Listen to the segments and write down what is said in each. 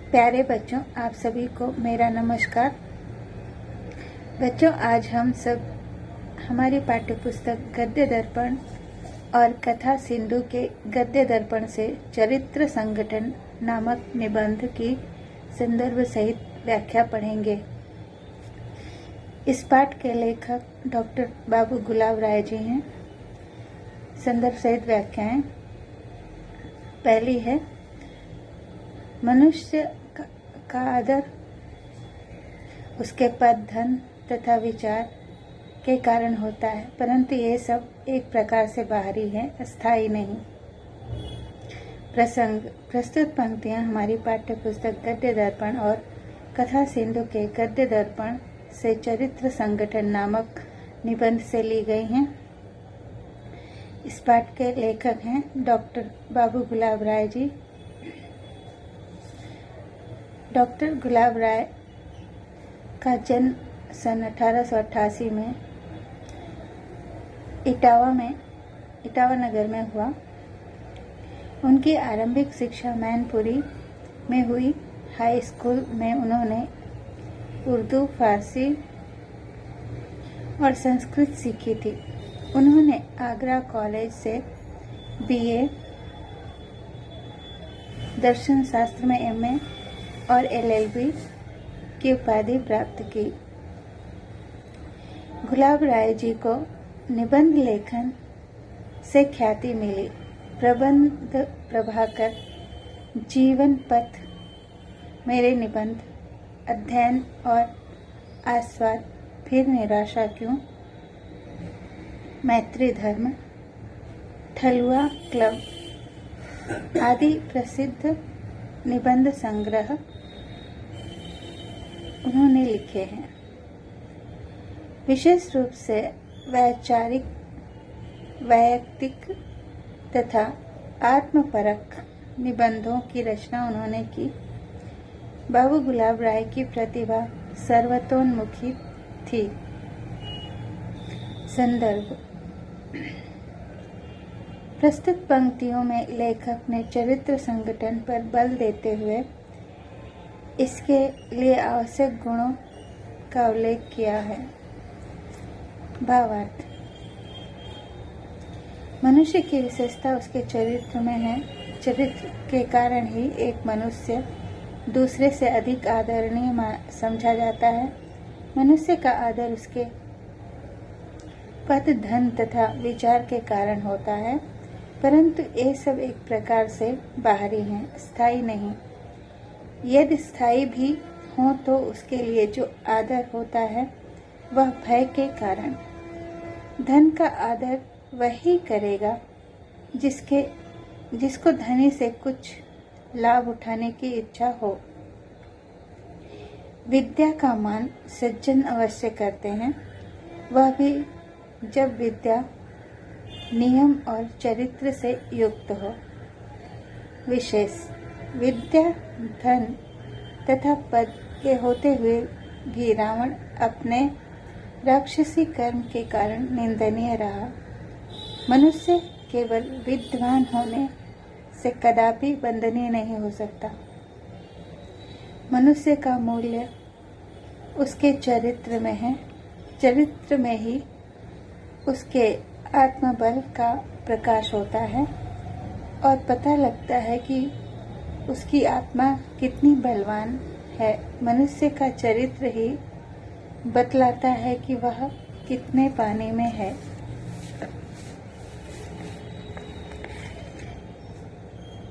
प्यारे बच्चों, आप सभी को मेरा नमस्कार। बच्चों, आज हम सब हमारी पाठ्यपुस्तक गद्य दर्पण और कथा सिंधु के गद्य दर्पण से चरित्र संगठन नामक निबंध की संदर्भ सहित व्याख्या पढ़ेंगे। इस पाठ के लेखक डॉक्टर बाबू गुलाब राय जी हैं। संदर्भ सहित व्याख्याएं। पहली है, मनुष्य का आदर उसके पद, धन तथा विचार के कारण होता है, परंतु ये सब एक प्रकार से बाहरी है, अस्थायी नहीं। प्रसंग: प्रस्तुत पंक्तियां हमारी पाठ्यपुस्तक गद्य दर्पण और कथा सिंधु के गद्य दर्पण से चरित्र संगठन नामक निबंध से ली गई हैं। इस पाठ के लेखक हैं डॉक्टर बाबू गुलाब राय जी। डॉक्टर गुलाब राय का जन्म सन 1888 में इटावा नगर में हुआ। उनकी आरंभिक शिक्षा मैनपुरी में हुई। हाई स्कूल में उन्होंने उर्दू, फारसी और संस्कृत सीखी थी। उन्होंने आगरा कॉलेज से बीए, दर्शन शास्त्र में एमए और एलएलबी की उपाधि प्राप्त की। गुलाब राय जी को निबंध लेखन से ख्याति मिली। प्रबंध प्रभाकर, जीवन पथ, मेरे निबंध, अध्ययन और आस्वाद, फिर निराशा क्यों, मैत्री धर्म, ठलुआ क्लब आदि प्रसिद्ध निबंध संग्रह उन्होंने लिखे हैं। विशेष रूप से वैयक्तिक तथा आत्मपरक निबंधों की रचना उन्होंने की। बाबू गुलाब राय की प्रतिभा सर्वतोन्मुखी थी। संदर्भ: प्रस्तुत पंक्तियों में लेखक ने चरित्र संगठन पर बल देते हुए इसके लिए आवश्यक गुणों का उल्लेख किया है। भावार्थ: मनुष्य की विशेषता उसके चरित्र में है। चरित्र के कारण ही एक मनुष्य दूसरे से अधिक आदरणीय समझा जाता है। मनुष्य का आदर उसके पद, धन तथा विचार के कारण होता है, परंतु ये सब एक प्रकार से बाहरी हैं, स्थायी नहीं। यदि स्थायी भी हो तो उसके लिए जो आदर होता है वह भय के कारण। धन का आदर वही करेगा जिसको धनी से कुछ लाभ उठाने की इच्छा हो। विद्या का मान सज्जन अवश्य करते हैं, वह भी जब विद्या नियम और चरित्र से युक्त हो। विशेष: विद्या, धन तथा पद के होते हुए भी रावण अपने राक्षसी कर्म के कारण निंदनीय रहा। मनुष्य केवल विद्वान होने से कदापि वंदनीय नहीं हो सकता। मनुष्य का मूल्य उसके चरित्र में है। चरित्र में ही उसके आत्मबल का प्रकाश होता है और पता लगता है कि उसकी आत्मा कितनी बलवान है। मनुष्य का चरित्र ही बतलाता है कि वह कितने पानी में है।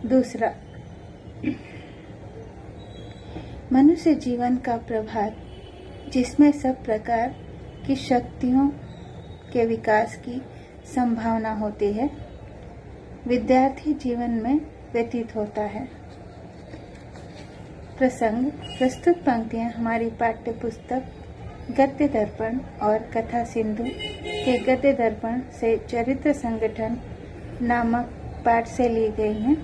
दूसरा, मनुष्य जीवन का प्रभात, जिसमें सब प्रकार की शक्तियों के विकास की संभावना होती है, विद्यार्थी जीवन में व्यतीत होता है। प्रसंग: प्रस्तुत पंक्तियां हमारी पाठ्यपुस्तक गद्य दर्पण और कथा सिंधु के गद्य दर्पण से चरित्र संगठन नामक पाठ से ली गई हैं।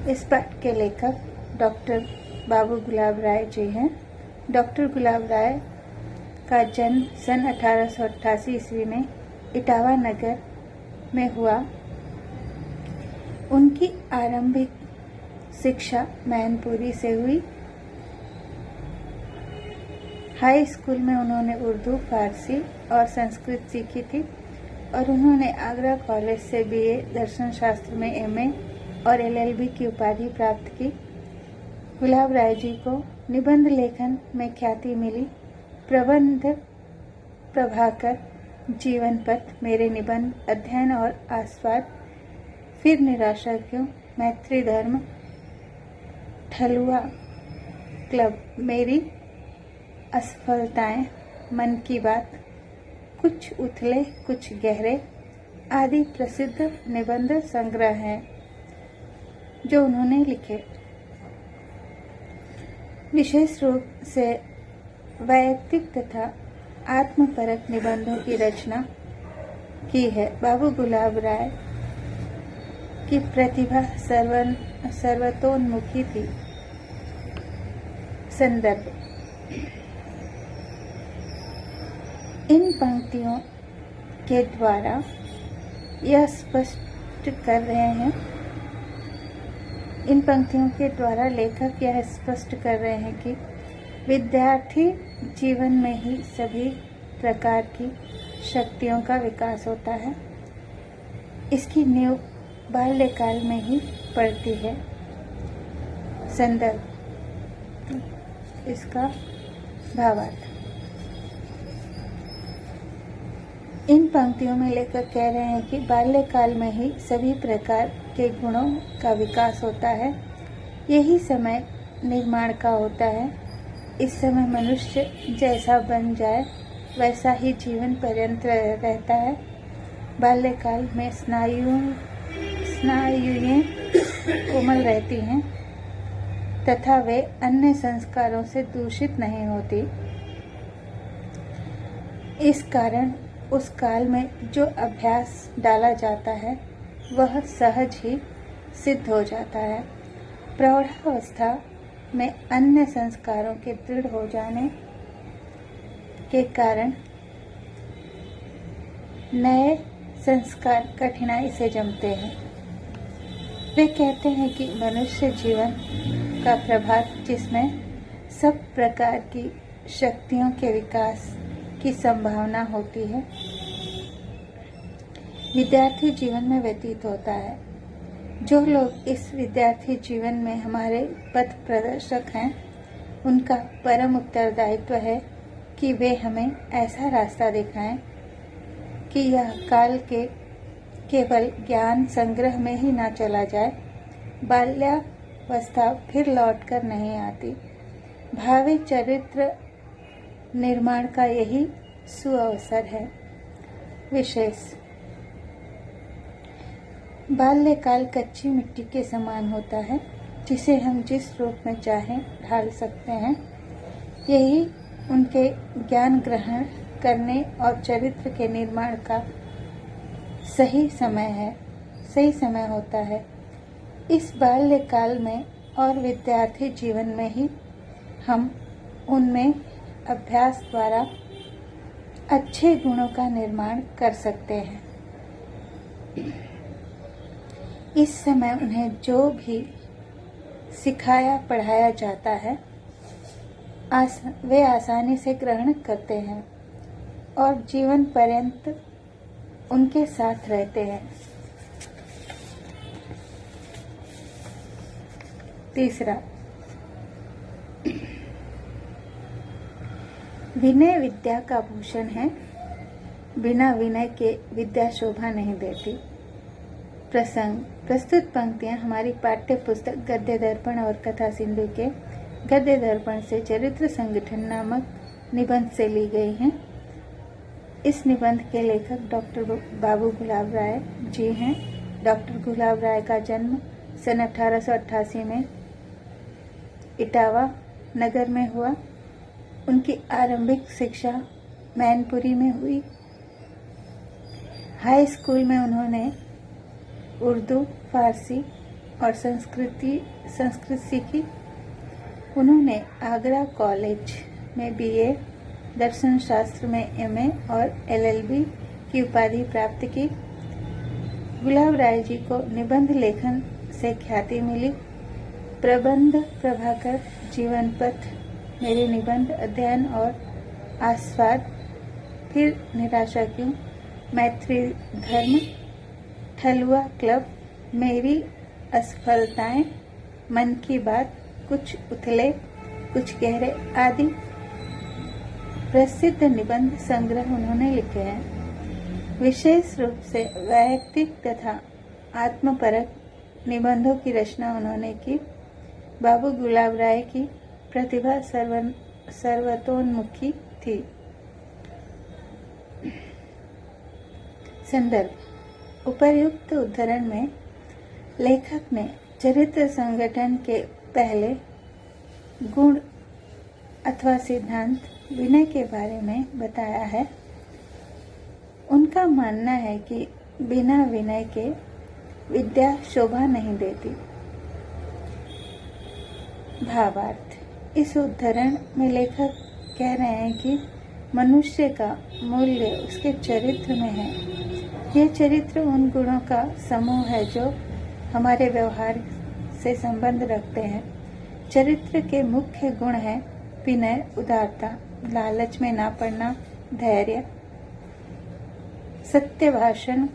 इस पाठ के लेखक डॉक्टर बाबू गुलाब राय जी हैं। डॉक्टर गुलाब राय का जन्म सन 1888 ईस्वी में इटावा नगर में हुआ। उनकी आरंभिक शिक्षा मैनपुरी से हुई। हाई स्कूल में उन्होंने उर्दू, फारसी और संस्कृत सीखी थी और उन्होंने आगरा कॉलेज से बीए दर्शन शास्त्र में एमए और एलएलबी की उपाधि प्राप्त की। गुलाब राय जी को निबंध लेखन में ख्याति मिली। प्रबंध प्रभाकर, जीवन पथ, मेरे निबंध, अध्ययन और आस्वाद, फिर निराशा क्यों, मैत्री धर्म, ठलुआ क्लब, मेरी असफलताएं, मन की बात, कुछ उथले कुछ गहरे आदि प्रसिद्ध निबंध संग्रह हैं जो उन्होंने लिखे। विशेष रूप से वैयक्तिक तथा आत्मपरक निबंधों की रचना की है। बाबू गुलाब राय की प्रतिभा सर्वतोन्मुखी थी। संदर्भ: इन पंक्तियों के द्वारा यह स्पष्ट कर रहे हैं इन पंक्तियों के द्वारा लेखक यह स्पष्ट कर रहे हैं कि विद्यार्थी जीवन में ही सभी प्रकार की शक्तियों का विकास होता है। इसकी नींव बाल्यकाल में ही पड़ती है। संदर्भ: इसका भावार्थ: इन पंक्तियों में लेखक कह रहे हैं कि बाल्यकाल में ही सभी प्रकार के गुणों का विकास होता है। यही समय निर्माण का होता है। इस समय मनुष्य जैसा बन जाए वैसा ही जीवन पर्यंत रहता है। बाल्यकाल में स्नायुएं कोमल रहती हैं तथा वे अन्य संस्कारों से दूषित नहीं होती। इस कारण उस काल में जो अभ्यास डाला जाता है वह सहज ही सिद्ध हो जाता है। प्रौढ़ावस्था में अन्य संस्कारों के दृढ़ हो जाने के कारण नए संस्कार कठिनाई से जमते हैं। वे कहते हैं कि मनुष्य जीवन का प्रभात जिसमें सब प्रकार की शक्तियों के विकास की संभावना होती है, विद्यार्थी जीवन में व्यतीत होता है। जो लोग इस विद्यार्थी जीवन में हमारे पथ प्रदर्शक हैं, उनका परम उत्तरदायित्व है कि वे हमें ऐसा रास्ता दिखाएं कि यह काल के केवल ज्ञान संग्रह में ही ना चला जाए। बाल्यावस्था फिर लौटकर नहीं आती। भावी चरित्र निर्माण का यही सुअवसर है। विशेष: बाल्यकाल कच्ची मिट्टी के समान होता है जिसे हम जिस रूप में चाहें ढाल सकते हैं। यही उनके ज्ञान ग्रहण करने और चरित्र के निर्माण का सही समय होता है। इस बाल्यकाल में और विद्यार्थी जीवन में ही हम उनमें अभ्यास द्वारा अच्छे गुणों का निर्माण कर सकते हैं। इस समय उन्हें जो भी सिखाया पढ़ाया जाता है वे आसानी से ग्रहण करते हैं और जीवन पर्यंत उनके साथ रहते हैं। तीसरा, विनय विद्या का भूषण है। बिना विनय के विद्या शोभा नहीं देती। प्रसंग: प्रस्तुत पंक्तियां हमारी पाठ्य पुस्तक गद्य दर्पण और कथा सिंधु के गद्य दर्पण से चरित्र संगठन नामक निबंध से ली गई हैं। इस निबंध के लेखक डॉक्टर बाबू गुलाब राय जी हैं। डॉक्टर गुलाब राय का जन्म सन 1888 में इटावा नगर में हुआ। उनकी आरंभिक शिक्षा मैनपुरी में हुई। हाई स्कूल में उन्होंने उर्दू, फारसी और संस्कृत सीखी। उन्होंने आगरा कॉलेज में बीए, दर्शन शास्त्र में एमए और एलएलबी की उपाधि प्राप्त की। गुलाब राय जी को निबंध लेखन से ख्याति मिली। प्रबंध प्रभाकर, जीवन पथ, मेरे निबंध, अध्ययन और आस्वाद, फिर निराशा क्यों, मैत्री धर्म, ठलुआ क्लब, मेरी असफलताएं, मन की बात, कुछ उथले कुछ गहरे आदि प्रसिद्ध निबंध संग्रह उन्होंने लिखे हैं। विशेष रूप से वैयक्तिक तथा आत्मपरक निबंधों की रचना उन्होंने की। बाबू गुलाब राय की प्रतिभा सर्वतोन्मुखी थी। संदर्भ: उपर्युक्त उद्धरण में लेखक ने चरित्र संगठन के पहले गुण अथवा सिद्धांत विनय के बारे में बताया है। उनका मानना है कि बिना विनय के विद्या शोभा नहीं देती। भावार्थ: इस उद्धरण में लेखक कह रहे हैं कि मनुष्य का मूल्य उसके चरित्र में है। यह चरित्र उन गुणों का समूह है जो हमारे व्यवहार से संबंध रखते हैं। चरित्र के मुख्य गुण हैं विनय, उदारता, लालच में ना पड़ना, धैर्य, सत्य भाषण,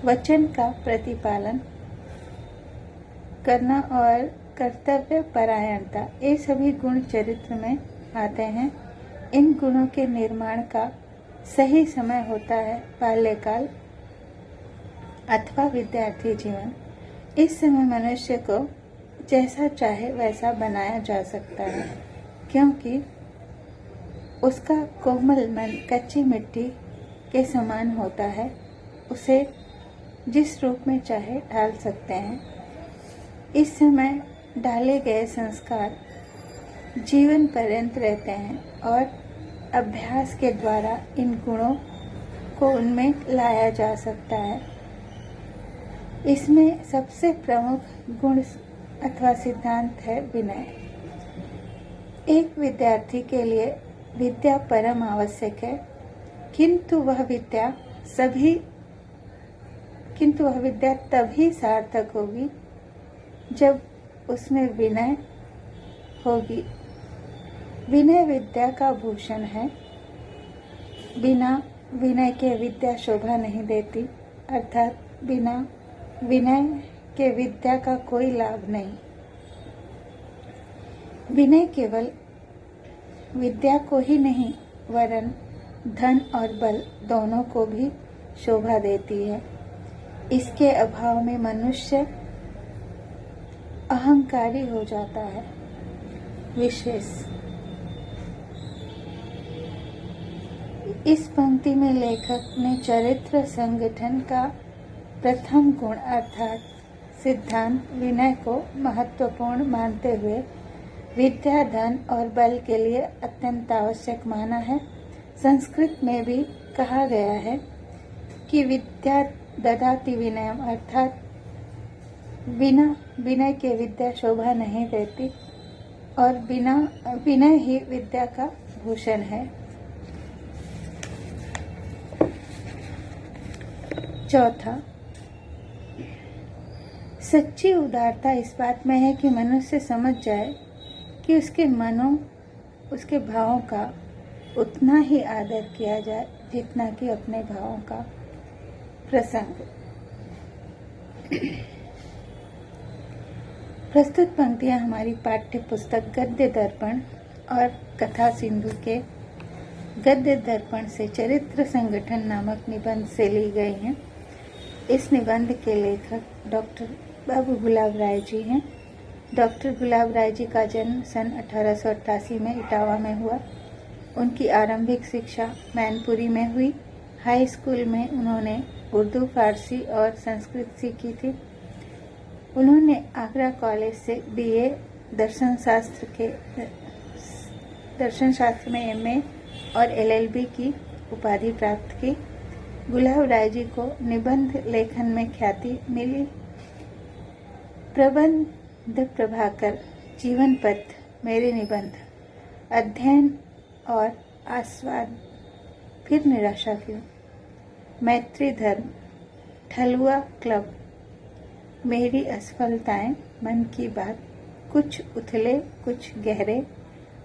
वचन का प्रतिपालन करना और कर्तव्य परायणता। ये सभी गुण चरित्र में आते हैं। इन गुणों के निर्माण का सही समय होता है बाल्यकाल अथवा विद्यार्थी जीवन। इस समय मनुष्य को जैसा चाहे वैसा बनाया जा सकता है, क्योंकि उसका कोमल मन कच्ची मिट्टी के समान होता है। उसे जिस रूप में चाहे ढाल सकते हैं। इस समय डाले गए संस्कार जीवन पर्यंत रहते हैं और अभ्यास के द्वारा इन गुणों को उनमें लाया जा सकता है। इसमें सबसे प्रमुख गुण अथवा सिद्धांत है विनय। एक विद्यार्थी के लिए विद्या परम आवश्यक है, किंतु वह विद्या तभी सार्थक होगी जब उसमें विनय होगी। विनय विद्या का भूषण है। बिना विनय के विद्या शोभा नहीं देती, अर्थात बिना विनय के विद्या का कोई लाभ नहीं। विनय केवल विद्या को ही नहीं वरन धन और बल दोनों को भी शोभा देती है। इसके अभाव में मनुष्य अहंकारी हो जाता है। विशेष: इस पंक्ति में लेखक ने चरित्र संगठन का प्रथम गुण अर्थात सिद्धांत विनय को महत्वपूर्ण मानते हुए विद्या, धन और बल के लिए अत्यंत आवश्यक माना है। संस्कृत में भी कहा गया है कि विद्या ददाति विनयम, अर्थात बिना विनय के विद्या शोभा नहीं देती और बिना विनय ही विद्या का भूषण है। चौथा, सच्ची उदारता इस बात में है कि मनुष्य समझ जाए कि उसके मनों, उसके भावों का उतना ही आदर किया जाए जितना कि अपने भावों का। प्रसंग: प्रस्तुत पंक्तियां हमारी पाठ्य पुस्तक गद्य दर्पण और कथा सिंधु के गद्य दर्पण से चरित्र संगठन नामक निबंध से ली गई हैं। इस निबंध के लेखक डॉक्टर बाबू गुलाब राय जी हैं। डॉक्टर गुलाब राय जी का जन्म सन 1888 में इटावा में हुआ। उनकी आरंभिक शिक्षा मैनपुरी में हुई। हाई स्कूल में उन्होंने उर्दू, फारसी और संस्कृत सीखी थी। उन्होंने आगरा कॉलेज से BA दर्शन शास्त्र में MA और LLB की उपाधि प्राप्त की। गुलाब राय जी को निबंध लेखन में ख्याति मिली। प्रबंध प्रभाकर, जीवन पथ, मेरे निबंध, अध्ययन और आस्वाद, फिर निराशा क्यों, मैत्री धर्म, ठलुआ क्लब, मेरी असफलताएं, मन की बात, कुछ उथले कुछ गहरे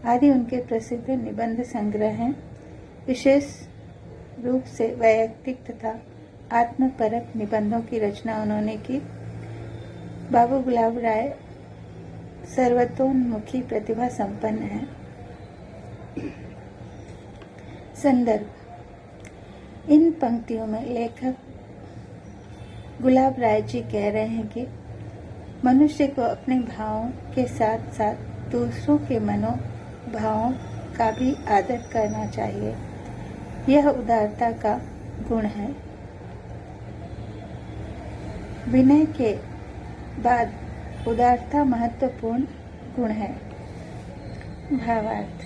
आदि उनके प्रसिद्ध निबंध संग्रह हैं। विशेष रूप से वैयक्तिक तथा आत्मपरक निबंधों की रचना उन्होंने की। बाबू गुलाब राय सर्वतोन्मुखी प्रतिभा संपन्न है। संदर्भ: इन पंक्तियों में लेखक गुलाब राय जी कह रहे हैं कि मनुष्य को अपने भावों के साथ साथ दूसरों के मनोभावों का भी आदर करना चाहिए। यह उदारता का गुण है। विनय के बाद उदारता महत्वपूर्ण गुण है। भावार्थ: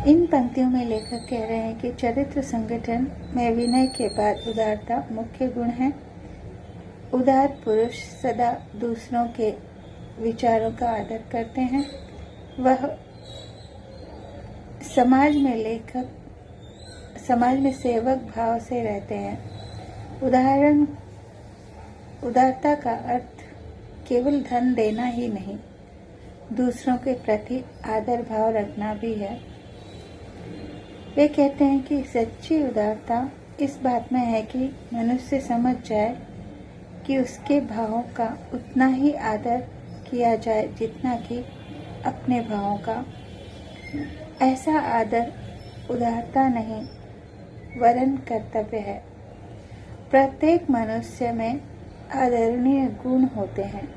इन पंक्तियों में लेखक कह रहे हैं कि चरित्र संगठन में विनय के बाद उदारता मुख्य गुण है। उदार पुरुष सदा दूसरों के विचारों का आदर करते हैं। वह समाज में सेवक भाव से रहते हैं। उदारता का अर्थ केवल धन देना ही नहीं, दूसरों के प्रति आदर भाव रखना भी है। वे कहते हैं कि सच्ची उदारता इस बात में है कि मनुष्य समझ जाए कि उसके भावों का उतना ही आदर किया जाए जितना कि अपने भावों का। ऐसा आदर उदारता नहीं वरन कर्तव्य है। प्रत्येक मनुष्य में आदरणीय गुण होते हैं।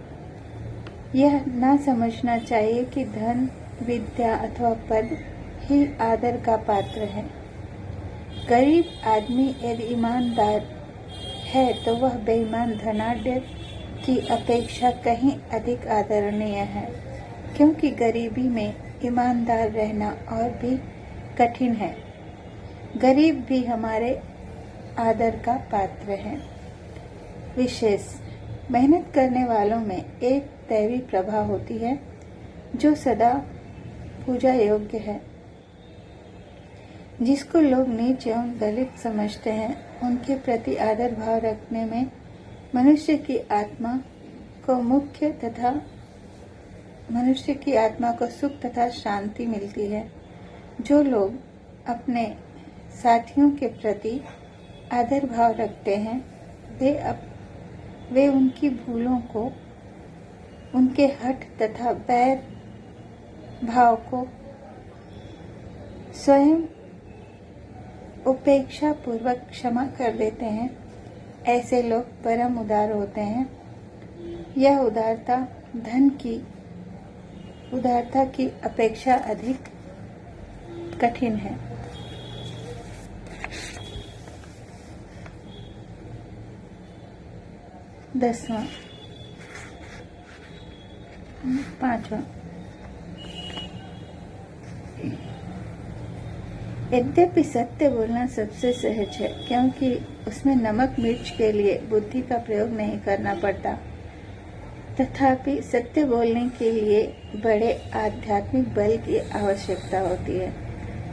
यह न समझना चाहिए कि धन, विद्या अथवा पद ही आदर का पात्र है। गरीब आदमी यदि ईमानदार है तो वह बेईमान धनाढ्य की अपेक्षा कहीं अधिक आदरणीय है, क्योंकि गरीबी में ईमानदार रहना और भी कठिन है। गरीब भी हमारे आदर का पात्र है। विशेष: मेहनत करने वालों में एक दैवी प्रभा होती है जो सदा पूजा योग्य है। जिसको लोग नीच एवं दलित समझते हैं, उनके प्रति आदर भाव रखने में मनुष्य की आत्मा को सुख तथा शांति मिलती है। जो लोग अपने साथियों के प्रति आदर भाव रखते हैं, वे उनकी भूलों को, उनके हठ तथा बैर भाव को स्वयं उपेक्षा पूर्वक क्षमा कर देते हैं। ऐसे लोग परम उदार होते हैं। यह उदारता धन की उदारता की अपेक्षा अधिक कठिन है। पांचवा, यद्यपि सत्य बोलना सबसे सहज है, क्योंकि उसमें नमक मिर्च के लिए बुद्धि का प्रयोग नहीं करना पड़ता। तथापि सत्य बोलने के लिए बड़े आध्यात्मिक बल की आवश्यकता होती है।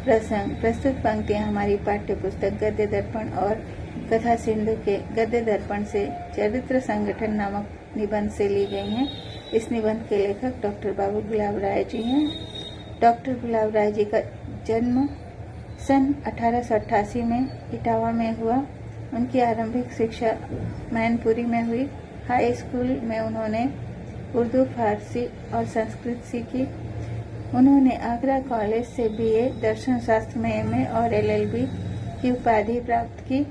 प्रस्तुत पंक्तियां हमारी पाठ्य पुस्तक गद्य दर्पण और कथा सिंधु के गद्य दर्पण से चरित्र संगठन नामक निबंध से ली गई हैं। इस निबंध के लेखक डॉक्टर बाबू गुलाब राय जी हैं। डॉक्टर गुलाब राय जी का जन्म सन 1888 में इटावा में हुआ। उनकी आरंभिक शिक्षा मैनपुरी में हुई। हाई स्कूल में उन्होंने उर्दू, फारसी और संस्कृत सीखी। उन्होंने आगरा कॉलेज से बीए, दर्शन शास्त्र में एमए और एलएलबी की उपाधि प्राप्त की।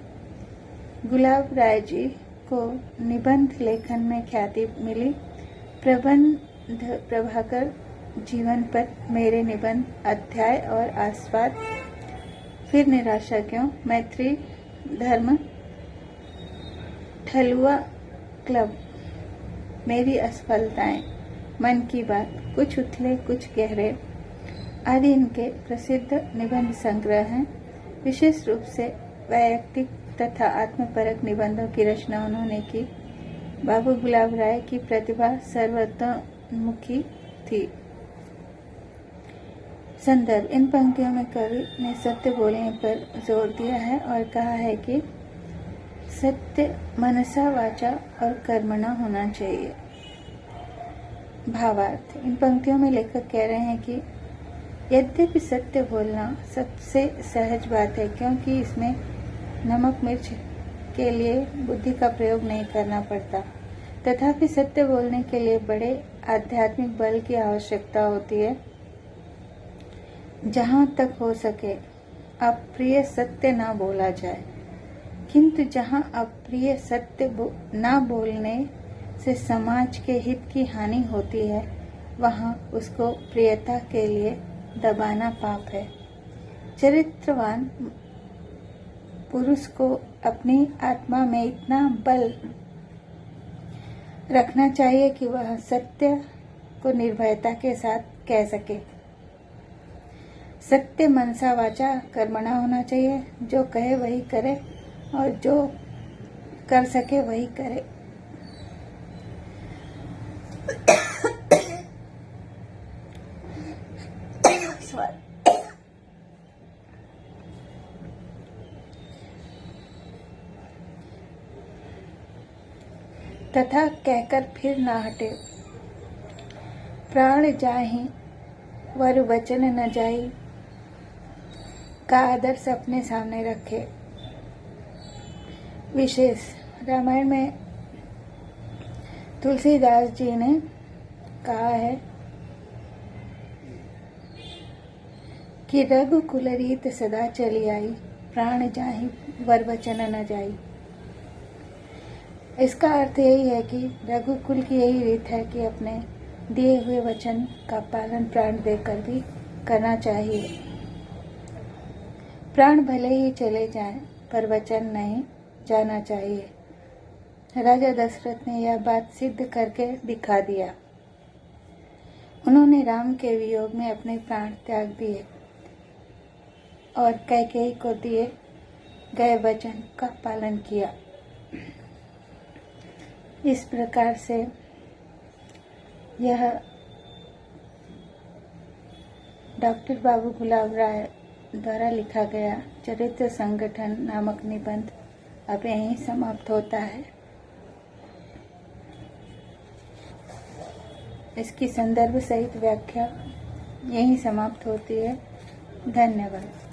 गुलाब राय जी को निबंध लेखन में ख्याति मिली। प्रबंध प्रभाकर जीवन पर मेरे निबंध, अध्याय और आस्वाद, फिर निराशा क्यों, मैत्री धर्म, ठलुआ क्लब, मेरी असफलताएं, मन की बात, कुछ उथले कुछ गहरे आदि इनके प्रसिद्ध निबंध संग्रह हैं। विशेष रूप से वैयक्तिक तथा आत्मपरक निबंधों की रचना उन्होंने की। बाबू गुलाब राय की प्रतिभा सर्वतोन्मुखी थी। संदर्भ: इन पंक्तियों में कवि ने सत्य बोलने पर जोर दिया है और कहा है कि सत्य मनसा, वाचा और कर्मणा होना चाहिए। भावार्थ। इन पंक्तियों में लेखक कह रहे हैं कि यद्यपि सत्य बोलना सबसे सहज बात है, क्योंकि इसमें नमक मिर्च के लिए बुद्धि का प्रयोग नहीं करना पड़ता, तथापि सत्य बोलने के लिए बड़े आध्यात्मिक बल की आवश्यकता होती है। जहाँ तक हो सके अप्रिय सत्य ना बोला जाए, किंतु जहाँ अप्रिय सत्य ना बोलने से समाज के हित की हानि होती है, वहाँ उसको प्रियता के लिए दबाना पाप है। चरित्रवान पुरुष को अपनी आत्मा में इतना बल रखना चाहिए कि वह सत्य को निर्भयता के साथ कह सके। सत्य मनसा वाचा कर्मणा होना चाहिए। जो कहे वही करे और जो कर सके वही करे। तथा कहकर फिर ना हटे। प्राण जाहि वर वचन न जाई का आदर्श अपने सामने रखे। विशेष रामायण में तुलसीदास जी ने कहा है कि रघुकुल रीत सदा चली आई, प्राण जाहि वर वचन न जाई। इसका अर्थ यही है कि रघुकुल की यही रीत है कि अपने दिए हुए वचन का पालन प्राण देकर भी करना चाहिए। प्राण भले ही चले जाएं, पर वचन नहीं जाना चाहिए। राजा दशरथ ने यह बात सिद्ध करके दिखा दिया। उन्होंने राम के वियोग में अपने प्राण त्याग दिए और कैकेयी को दिए गए वचन का पालन किया। इस प्रकार से यह डॉक्टर बाबू गुलाब राय द्वारा लिखा गया चरित्र संगठन नामक निबंध अब यहीं समाप्त होता है। इसकी संदर्भ सहित व्याख्या यहीं समाप्त होती है। धन्यवाद।